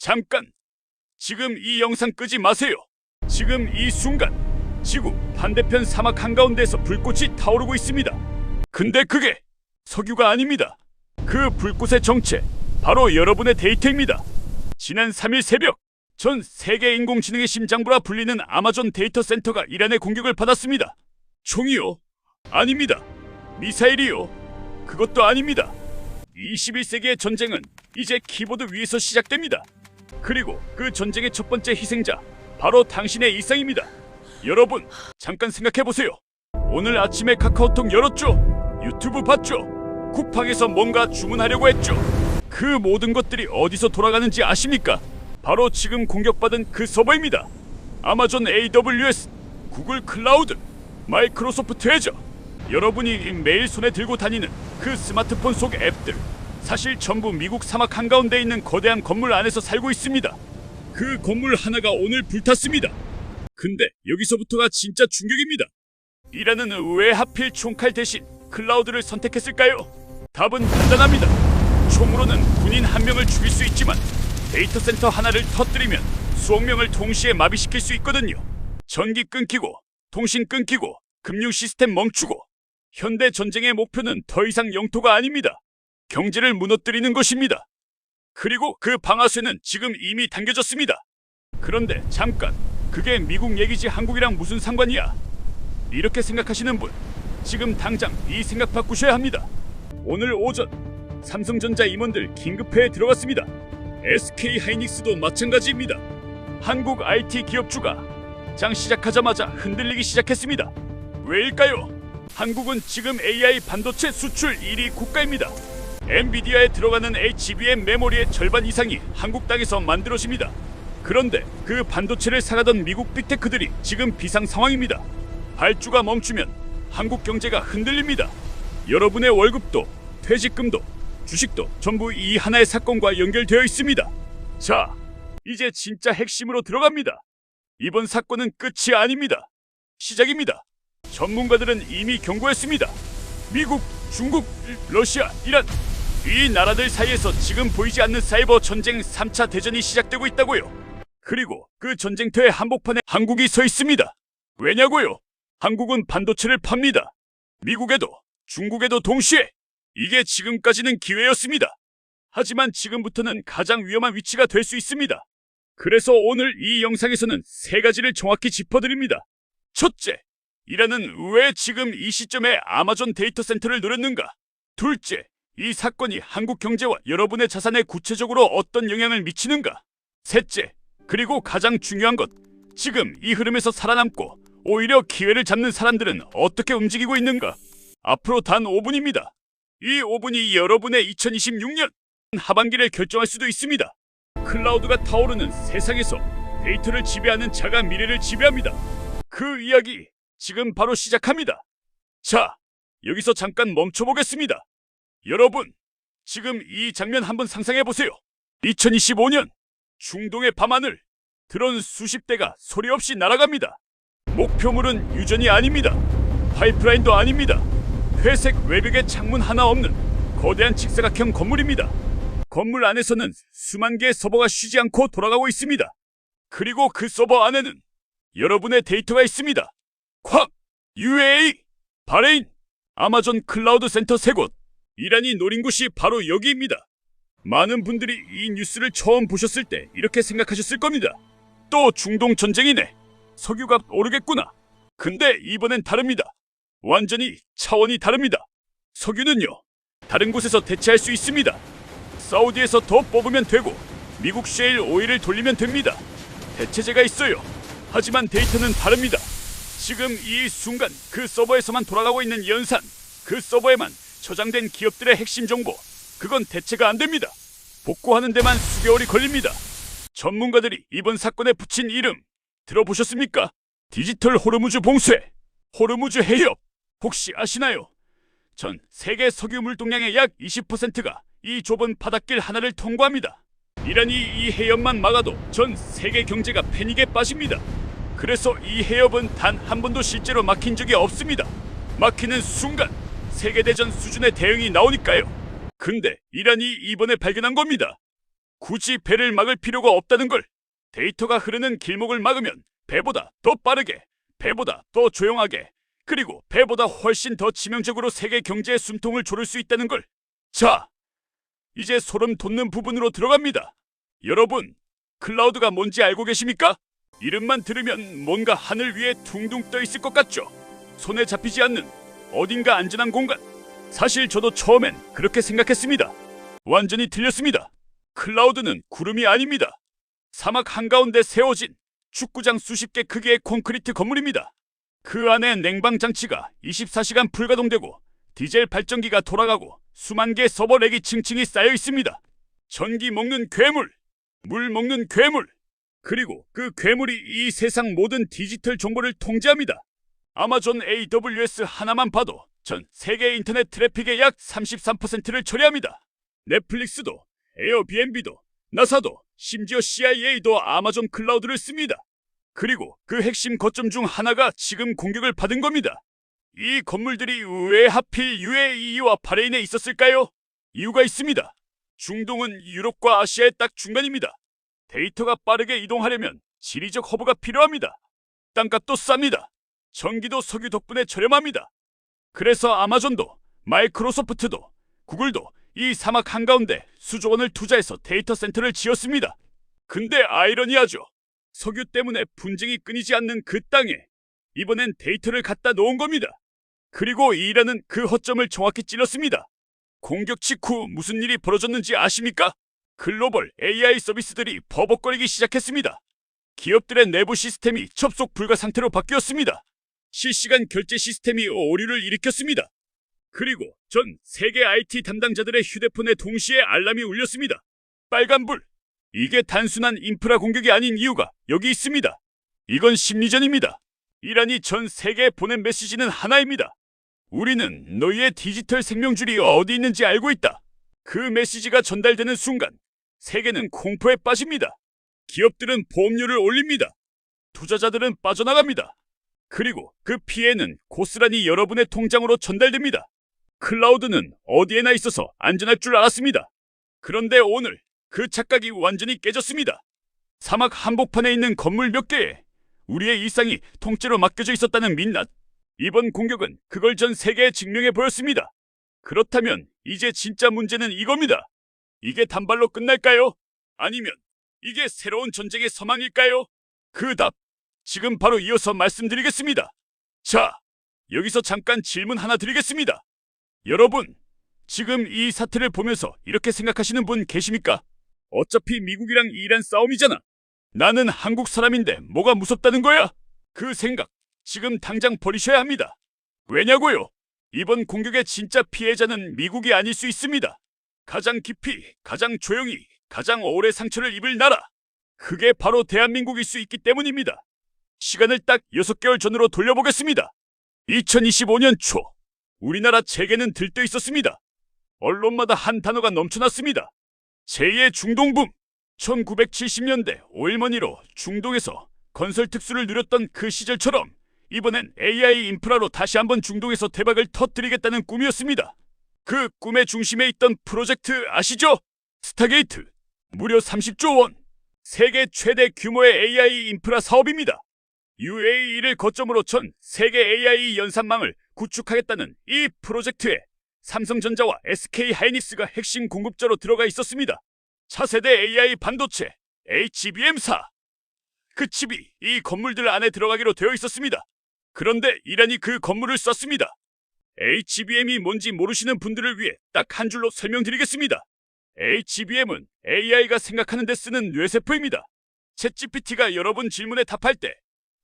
잠깐! 지금 이 영상 끄지 마세요. 지금 이 순간 지구 반대편 사막 한가운데에서 불꽃이 타오르고 있습니다. 근데 그게 석유가 아닙니다. 그 불꽃의 정체, 바로 여러분의 데이터입니다. 지난 3일 새벽, 전 세계 인공지능의 심장부라 불리는 아마존 데이터 센터가 이란의 공격을 받았습니다. 총이요? 아닙니다. 미사일이요? 그것도 아닙니다. 21세기의 전쟁은 이제 키보드 위에서 시작됩니다. 그리고 그 전쟁의 첫 번째 희생자, 바로 당신의 일상입니다. 여러분, 잠깐 생각해보세요. 오늘 아침에 카카오톡 열었죠? 유튜브 봤죠? 쿠팡에서 뭔가 주문하려고 했죠? 그 모든 것들이 어디서 돌아가는지 아십니까? 바로 지금 공격받은 그 서버입니다. 아마존 AWS, 구글 클라우드, 마이크로소프트 애저. 여러분이 매일 손에 들고 다니는 그 스마트폰 속 앱들, 사실 전부 미국 사막 한가운데 있는 거대한 건물 안에서 살고 있습니다. 그 건물 하나가 오늘 불탔습니다. 근데 여기서부터가 진짜 충격입니다. 이란은 왜 하필 총칼 대신 클라우드를 선택했을까요? 답은 간단합니다. 총으로는 군인 한 명을 죽일 수 있지만 데이터 센터 하나를 터뜨리면 수억 명을 동시에 마비시킬 수 있거든요. 전기 끊기고, 통신 끊기고, 금융 시스템 멈추고. 현대 전쟁의 목표는 더 이상 영토가 아닙니다. 경제를 무너뜨리는 것입니다. 그리고 그 방아쇠는 지금 이미 당겨졌습니다. 그런데 잠깐, 그게 미국 얘기지 한국이랑 무슨 상관이야? 이렇게 생각하시는 분, 지금 당장 이 생각 바꾸셔야 합니다. 오늘 오전 삼성전자 임원들 긴급회에 들어갔습니다. SK하이닉스도 마찬가지입니다. 한국 IT 기업주가 장 시작하자마자 흔들리기 시작했습니다. 왜일까요? 한국은 지금 AI 반도체 수출 1위 국가입니다. 엔비디아에 들어가는 HBM 메모리의 절반 이상이 한국 땅에서 만들어집니다. 그런데 그 반도체를 사가던 미국 빅테크들이 지금 비상 상황입니다. 발주가 멈추면 한국 경제가 흔들립니다. 여러분의 월급도, 퇴직금도, 주식도 전부 이 하나의 사건과 연결되어 있습니다. 자, 이제 진짜 핵심으로 들어갑니다. 이번 사건은 끝이 아닙니다. 시작입니다. 전문가들은 이미 경고했습니다. 미국, 중국, 러시아, 이란, 이 나라들 사이에서 지금 보이지 않는 사이버 전쟁 3차 대전이 시작되고 있다고요. 그리고 그 전쟁터의 한복판에 한국이 서 있습니다. 왜냐고요? 한국은 반도체를 팝니다. 미국에도, 중국에도 동시에. 이게 지금까지는 기회였습니다. 하지만 지금부터는 가장 위험한 위치가 될 수 있습니다. 그래서 오늘 이 영상에서는 세 가지를 정확히 짚어드립니다. 첫째, 이란은 왜 지금 이 시점에 아마존 데이터 센터를 노렸는가? 둘째, 이 사건이 한국 경제와 여러분의 자산에 구체적으로 어떤 영향을 미치는가? 셋째, 그리고 가장 중요한 것, 지금 이 흐름에서 살아남고 오히려 기회를 잡는 사람들은 어떻게 움직이고 있는가? 앞으로 단 5분입니다. 이 5분이 여러분의 2026년 하반기를 결정할 수도 있습니다. 클라우드가 타오르는 세상에서 데이터를 지배하는 자가 미래를 지배합니다. 그 이야기 지금 바로 시작합니다. 자, 여기서 잠깐 멈춰보겠습니다. 여러분, 지금 이 장면 한번 상상해보세요. 2025년 중동의 밤하늘, 드론 수십 대가 소리 없이 날아갑니다. 목표물은 유전이 아닙니다. 파이프라인도 아닙니다. 회색 외벽에 창문 하나 없는 거대한 직사각형 건물입니다. 건물 안에서는 수만 개의 서버가 쉬지 않고 돌아가고 있습니다. 그리고 그 서버 안에는 여러분의 데이터가 있습니다. 콱! UAE, 바레인, 아마존 클라우드 센터 3곳. 이란이 노린 곳이 바로 여기입니다. 많은 분들이 이 뉴스를 처음 보셨을 때 이렇게 생각하셨을 겁니다. 또 중동 전쟁이네. 석유가 오르겠구나. 근데 이번엔 다릅니다. 완전히 차원이 다릅니다. 석유는요, 다른 곳에서 대체할 수 있습니다. 사우디에서 더 뽑으면 되고 미국 셰일 오일을 돌리면 됩니다. 대체제가 있어요. 하지만 데이터는 다릅니다. 지금 이 순간 그 서버에서만 돌아가고 있는 연산, 그 서버에만 저장된 기업들의 핵심 정보, 그건 대체가 안 됩니다. 복구하는 데만 수개월이 걸립니다. 전문가들이 이번 사건에 붙인 이름 들어보셨습니까? 디지털 호르무즈 봉쇄, 호르무즈 해협. 혹시 아시나요? 전 세계 석유 물동량의 약 20%가 이 좁은 바닷길 하나를 통과합니다. 이란이 이 해협만 막아도 전 세계 경제가 패닉에 빠집니다. 그래서 이 해협은 단 한 번도 실제로 막힌 적이 없습니다. 막히는 순간 세계대전 수준의 대응이 나오니까요. 근데 이란이 이번에 발견한 겁니다. 굳이 배를 막을 필요가 없다는 걸. 데이터가 흐르는 길목을 막으면 배보다 더 빠르게, 배보다 더 조용하게, 그리고 배보다 훨씬 더 치명적으로 세계 경제의 숨통을 조를 수 있다는 걸. 자, 이제 소름 돋는 부분으로 들어갑니다. 여러분, 클라우드가 뭔지 알고 계십니까? 이름만 들으면 뭔가 하늘 위에 둥둥 떠 있을 것 같죠? 손에 잡히지 않는 어딘가 안전한 공간. 사실 저도 처음엔 그렇게 생각했습니다. 완전히 틀렸습니다. 클라우드는 구름이 아닙니다. 사막 한가운데 세워진 축구장 수십 개 크기의 콘크리트 건물입니다. 그 안에 냉방 장치가 24시간 불가동되고 디젤 발전기가 돌아가고 수만 개의 서버 렉이 층층이 쌓여 있습니다. 전기 먹는 괴물, 물 먹는 괴물, 그리고 그 괴물이 이 세상 모든 디지털 정보를 통제합니다. 아마존 AWS 하나만 봐도 전 세계 인터넷 트래픽의 약 33%를 처리합니다. 넷플릭스도, 에어비앤비도, 나사도, 심지어 CIA도 아마존 클라우드를 씁니다. 그리고 그 핵심 거점 중 하나가 지금 공격을 받은 겁니다. 이 건물들이 왜 하필 UAE와 바레인에 있었을까요? 이유가 있습니다. 중동은 유럽과 아시아의 딱 중간입니다. 데이터가 빠르게 이동하려면 지리적 허브가 필요합니다. 땅값도 쌉니다. 전기도 석유 덕분에 저렴합니다. 그래서 아마존도, 마이크로소프트도, 구글도 이 사막 한가운데 수조 원을 투자해서 데이터 센터를 지었습니다. 근데 아이러니하죠. 석유 때문에 분쟁이 끊이지 않는 그 땅에 이번엔 데이터를 갖다 놓은 겁니다. 그리고 이라는 그 허점을 정확히 찔렀습니다. 공격 직후 무슨 일이 벌어졌는지 아십니까? 글로벌 AI 서비스들이 버벅거리기 시작했습니다. 기업들의 내부 시스템이 접속 불가 상태로 바뀌었습니다. 실시간 결제 시스템이 오류를 일으켰습니다. 그리고 전 세계 IT 담당자들의 휴대폰에 동시에 알람이 울렸습니다. 빨간불. 이게 단순한 인프라 공격이 아닌 이유가 여기 있습니다. 이건 심리전입니다. 이란이 전 세계에 보낸 메시지는 하나입니다. 우리는 너희의 디지털 생명줄이 어디 있는지 알고 있다. 그 메시지가 전달되는 순간 세계는 공포에 빠집니다. 기업들은 보험료를 올립니다. 투자자들은 빠져나갑니다. 그리고 그 피해는 고스란히 여러분의 통장으로 전달됩니다. 클라우드는 어디에나 있어서 안전할 줄 알았습니다. 그런데 오늘 그 착각이 완전히 깨졌습니다. 사막 한복판에 있는 건물 몇 개에 우리의 일상이 통째로 맡겨져 있었다는 민낯. 이번 공격은 그걸 전 세계에 증명해 보였습니다. 그렇다면 이제 진짜 문제는 이겁니다. 이게 단발로 끝날까요? 아니면 이게 새로운 전쟁의 서망일까요? 그 답, 지금 바로 이어서 말씀드리겠습니다. 자, 여기서 잠깐 질문 하나 드리겠습니다. 여러분, 지금 이 사태를 보면서 이렇게 생각하시는 분 계십니까? 어차피 미국이랑 이란 싸움이잖아. 나는 한국 사람인데 뭐가 무섭다는 거야? 그 생각 지금 당장 버리셔야 합니다. 왜냐고요? 이번 공격의 진짜 피해자는 미국이 아닐 수 있습니다. 가장 깊이, 가장 조용히, 가장 오래 상처를 입을 나라. 그게 바로 대한민국일 수 있기 때문입니다. 시간을 딱 6개월 전으로 돌려보겠습니다. 2025년 초, 우리나라 재계는 들떠 있었습니다. 언론마다 한 단어가 넘쳐났습니다. 제2의 중동붐. 1970년대 오일머니로 중동에서 건설 특수를 누렸던 그 시절처럼 이번엔 AI 인프라로 다시 한번 중동에서 대박을 터뜨리겠다는 꿈이었습니다. 그 꿈의 중심에 있던 프로젝트 아시죠? 스타게이트. 무려 30조 원. 세계 최대 규모의 AI 인프라 사업입니다. UAE를 거점으로 전 세계 AI 연산망을 구축하겠다는 이 프로젝트에 삼성전자와 SK하이닉스가 핵심 공급자로 들어가 있었습니다. 차세대 AI 반도체 HBM4. 그 칩이 이 건물들 안에 들어가기로 되어 있었습니다. 그런데 이란이 그 건물을 쐈습니다. HBM이 뭔지 모르시는 분들을 위해 딱 한 줄로 설명드리겠습니다. HBM은 AI가 생각하는 데 쓰는 뇌세포입니다. 챗GPT가 여러분 질문에 답할 때,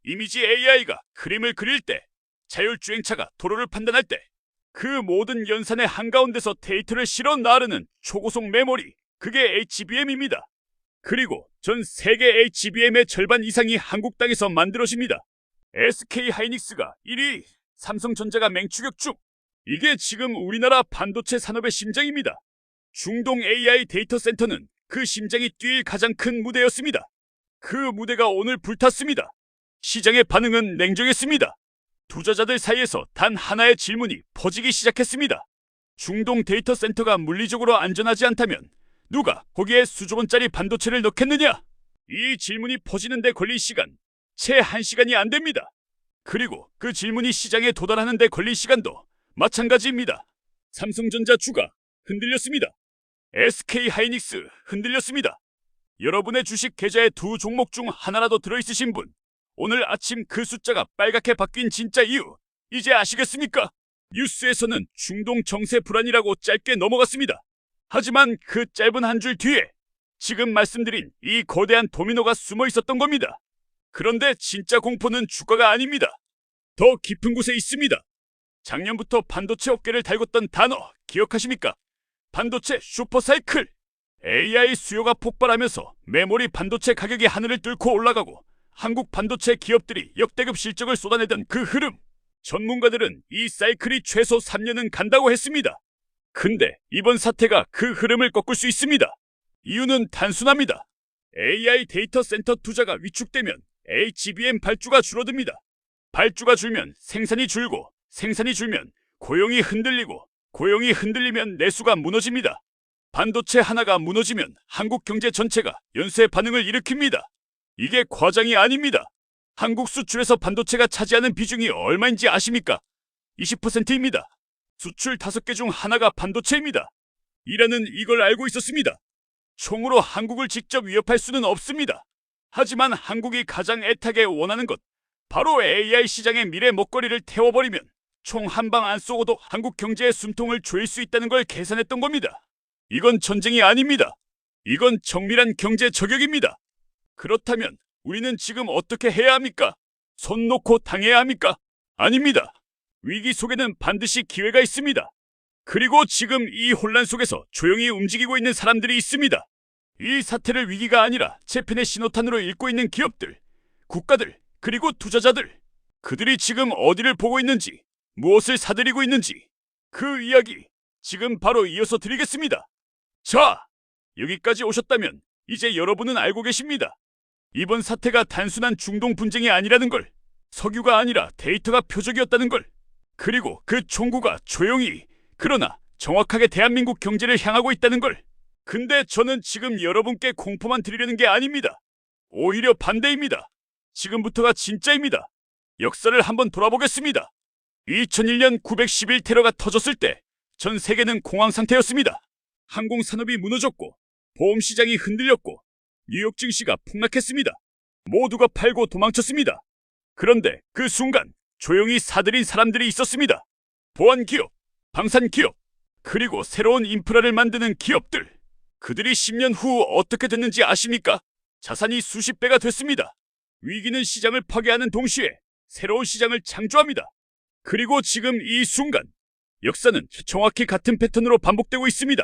이미지 AI가 그림을 그릴 때, 자율주행차가 도로를 판단할 때, 그 모든 연산의 한가운데서 데이터를 실어 나르는 초고속 메모리, 그게 HBM입니다. 그리고 전 세계 HBM의 절반 이상이 한국 땅에서 만들어집니다. SK하이닉스가 1위, 삼성전자가 맹추격 중. 이게 지금 우리나라 반도체 산업의 심장입니다. 중동 AI 데이터 센터는 그 심장이 뛸 가장 큰 무대였습니다. 그 무대가 오늘 불탔습니다. 시장의 반응은 냉정했습니다. 투자자들 사이에서 단 하나의 질문이 퍼지기 시작했습니다. 중동 데이터 센터가 물리적으로 안전하지 않다면 누가 거기에 수조 원짜리 반도체를 넣겠느냐? 이 질문이 퍼지는 데 걸린 시간 채 1시간이 안 됩니다. 그리고 그 질문이 시장에 도달하는 데 걸린 시간도 마찬가지입니다. 삼성전자 주가 흔들렸습니다. SK하이닉스 흔들렸습니다. 여러분의 주식 계좌에 두 종목 중 하나라도 들어있으신 분, 오늘 아침 그 숫자가 빨갛게 바뀐 진짜 이유 이제 아시겠습니까? 뉴스에서는 중동 정세 불안이라고 짧게 넘어갔습니다. 하지만 그 짧은 한 줄 뒤에 지금 말씀드린 이 거대한 도미노가 숨어 있었던 겁니다. 그런데 진짜 공포는 주가가 아닙니다. 더 깊은 곳에 있습니다. 작년부터 반도체 어깨를 달궜던 단어 기억하십니까? 반도체 슈퍼사이클. AI 수요가 폭발하면서 메모리 반도체 가격이 하늘을 뚫고 올라가고 한국 반도체 기업들이 역대급 실적을 쏟아내던 그 흐름. 전문가들은 이 사이클이 최소 3년은 간다고 했습니다. 근데 이번 사태가 그 흐름을 꺾을 수 있습니다. 이유는 단순합니다. AI 데이터 센터 투자가 위축되면 HBM 발주가 줄어듭니다. 발주가 줄면 생산이 줄고, 생산이 줄면 고용이 흔들리고, 고용이 흔들리면 내수가 무너집니다. 반도체 하나가 무너지면 한국 경제 전체가 연쇄 반응을 일으킵니다. 이게 과장이 아닙니다. 한국 수출에서 반도체가 차지하는 비중이 얼마인지 아십니까? 20%입니다. 수출 5개 중 하나가 반도체입니다. 이라는 이걸 알고 있었습니다. 총으로 한국을 직접 위협할 수는 없습니다. 하지만 한국이 가장 애타게 원하는 것, 바로 AI 시장의 미래 먹거리를 태워버리면 총 한 방 안 쏘고도 한국 경제의 숨통을 조일 수 있다는 걸 계산했던 겁니다. 이건 전쟁이 아닙니다. 이건 정밀한 경제 저격입니다. 그렇다면 우리는 지금 어떻게 해야 합니까? 손 놓고 당해야 합니까? 아닙니다. 위기 속에는 반드시 기회가 있습니다. 그리고 지금 이 혼란 속에서 조용히 움직이고 있는 사람들이 있습니다. 이 사태를 위기가 아니라 재편의 신호탄으로 읽고 있는 기업들, 국가들, 그리고 투자자들. 그들이 지금 어디를 보고 있는지, 무엇을 사들이고 있는지 그 이야기 지금 바로 이어서 드리겠습니다. 자, 여기까지 오셨다면 이제 여러분은 알고 계십니다. 이번 사태가 단순한 중동 분쟁이 아니라는 걸, 석유가 아니라 데이터가 표적이었다는 걸, 그리고 그 총구가 조용히 그러나 정확하게 대한민국 경제를 향하고 있다는 걸. 근데 저는 지금 여러분께 공포만 드리려는 게 아닙니다. 오히려 반대입니다. 지금부터가 진짜입니다. 역사를 한번 돌아보겠습니다. 2001년 911 테러가 터졌을 때 전 세계는 공황 상태였습니다. 항공산업이 무너졌고 보험시장이 흔들렸고 뉴욕 증시가 폭락했습니다. 모두가 팔고 도망쳤습니다. 그런데 그 순간 조용히 사들인 사람들이 있었습니다. 보안기업, 방산기업, 그리고 새로운 인프라를 만드는 기업들. 그들이 10년 후 어떻게 됐는지 아십니까? 자산이 수십 배가 됐습니다. 위기는 시장을 파괴하는 동시에 새로운 시장을 창조합니다. 그리고 지금 이 순간 역사는 정확히 같은 패턴으로 반복되고 있습니다.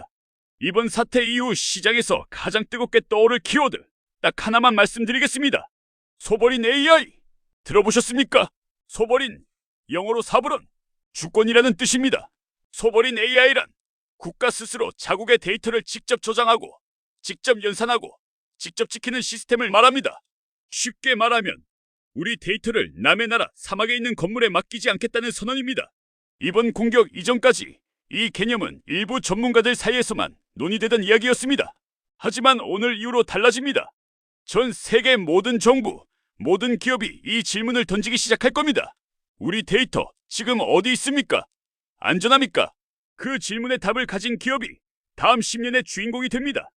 이번 사태 이후 시장에서 가장 뜨겁게 떠오를 키워드 딱 하나만 말씀드리겠습니다. 소버린 AI 들어보셨습니까? 소버린, 영어로 사브론, 주권이라는 뜻입니다. 소버린 AI란 국가 스스로 자국의 데이터를 직접 저장하고 직접 연산하고 직접 지키는 시스템을 말합니다. 쉽게 말하면 우리 데이터를 남의 나라 사막에 있는 건물에 맡기지 않겠다는 선언입니다. 이번 공격 이전까지 이 개념은 일부 전문가들 사이에서만 논의되던 이야기였습니다. 하지만 오늘 이후로 달라집니다. 전 세계 모든 정부, 모든 기업이 이 질문을 던지기 시작할 겁니다. 우리 데이터 지금 어디 있습니까? 안전합니까? 그 질문의 답을 가진 기업이 다음 10년의 주인공이 됩니다.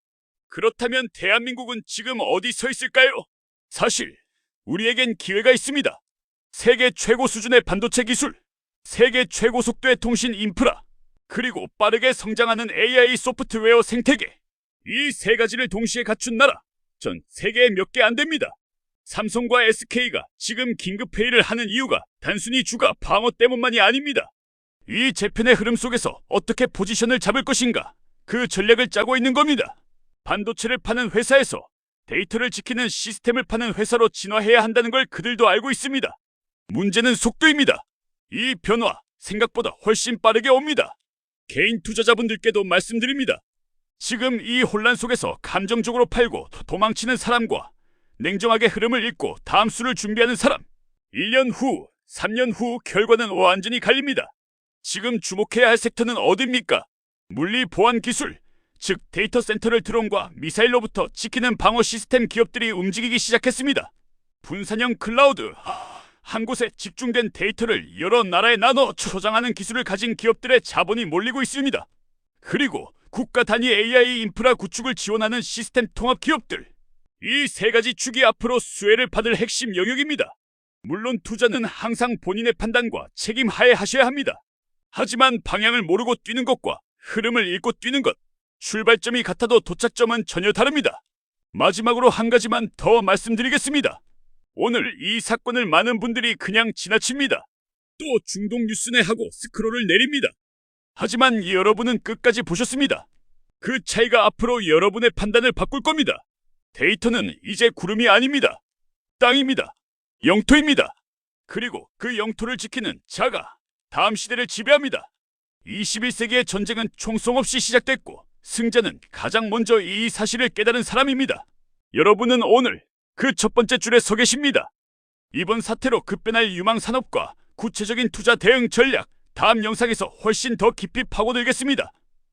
그렇다면 대한민국은 지금 어디 서 있을까요? 사실 우리에겐 기회가 있습니다. 세계 최고 수준의 반도체 기술, 세계 최고 속도의 통신 인프라, 그리고 빠르게 성장하는 AI 소프트웨어 생태계. 이 세 가지를 동시에 갖춘 나라, 전 세계에 몇 개 안 됩니다. 삼성과 SK가 지금 긴급회의를 하는 이유가 단순히 주가 방어 때문만이 아닙니다. 이 재편의 흐름 속에서 어떻게 포지션을 잡을 것인가, 그 전략을 짜고 있는 겁니다. 반도체를 파는 회사에서 데이터를 지키는 시스템을 파는 회사로 진화해야 한다는 걸 그들도 알고 있습니다. 문제는 속도입니다. 이 변화 생각보다 훨씬 빠르게 옵니다. 개인 투자자분들께도 말씀드립니다. 지금 이 혼란 속에서 감정적으로 팔고 도망치는 사람과 냉정하게 흐름을 읽고 다음 수를 준비하는 사람, 1년 후, 3년 후 결과는 완전히 갈립니다. 지금 주목해야 할 섹터는 어디입니까? 물리 보안 기술, 즉 데이터 센터를 드론과 미사일로부터 지키는 방어 시스템 기업들이 움직이기 시작했습니다. 분산형 클라우드, 한 곳에 집중된 데이터를 여러 나라에 나눠 저장하는 기술을 가진 기업들의 자본이 몰리고 있습니다. 그리고 국가 단위 AI 인프라 구축을 지원하는 시스템 통합 기업들. 이 세 가지 축이 앞으로 수혜를 받을 핵심 영역입니다. 물론 투자는 항상 본인의 판단과 책임 하에 하셔야 합니다. 하지만 방향을 모르고 뛰는 것과 흐름을 읽고 뛰는 것, 출발점이 같아도 도착점은 전혀 다릅니다. 마지막으로 한 가지만 더 말씀드리겠습니다. 오늘 이 사건을 많은 분들이 그냥 지나칩니다. 또 중동 뉴스네 하고 스크롤을 내립니다. 하지만 여러분은 끝까지 보셨습니다. 그 차이가 앞으로 여러분의 판단을 바꿀 겁니다. 데이터는 이제 구름이 아닙니다. 땅입니다. 영토입니다. 그리고 그 영토를 지키는 자가 다음 시대를 지배합니다. 21세기의 전쟁은 총성 없이 시작됐고 승자는 가장 먼저 이 사실을 깨달은 사람입니다. 여러분은 오늘 그 첫 번째 줄에 서 계십니다. 이번 사태로 급변할 유망 산업과 구체적인 투자 대응 전략, 다음 영상에서 훨씬 더 깊이 파고들겠습니다.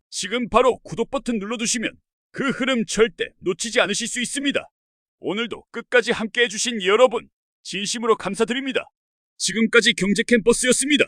지금 바로 구독 버튼 눌러두시면 그 흐름 절대 놓치지 않으실 수 있습니다. 오늘도 끝까지 함께 해주신 여러분 진심으로 감사드립니다. 지금까지 경제 캠퍼스였습니다.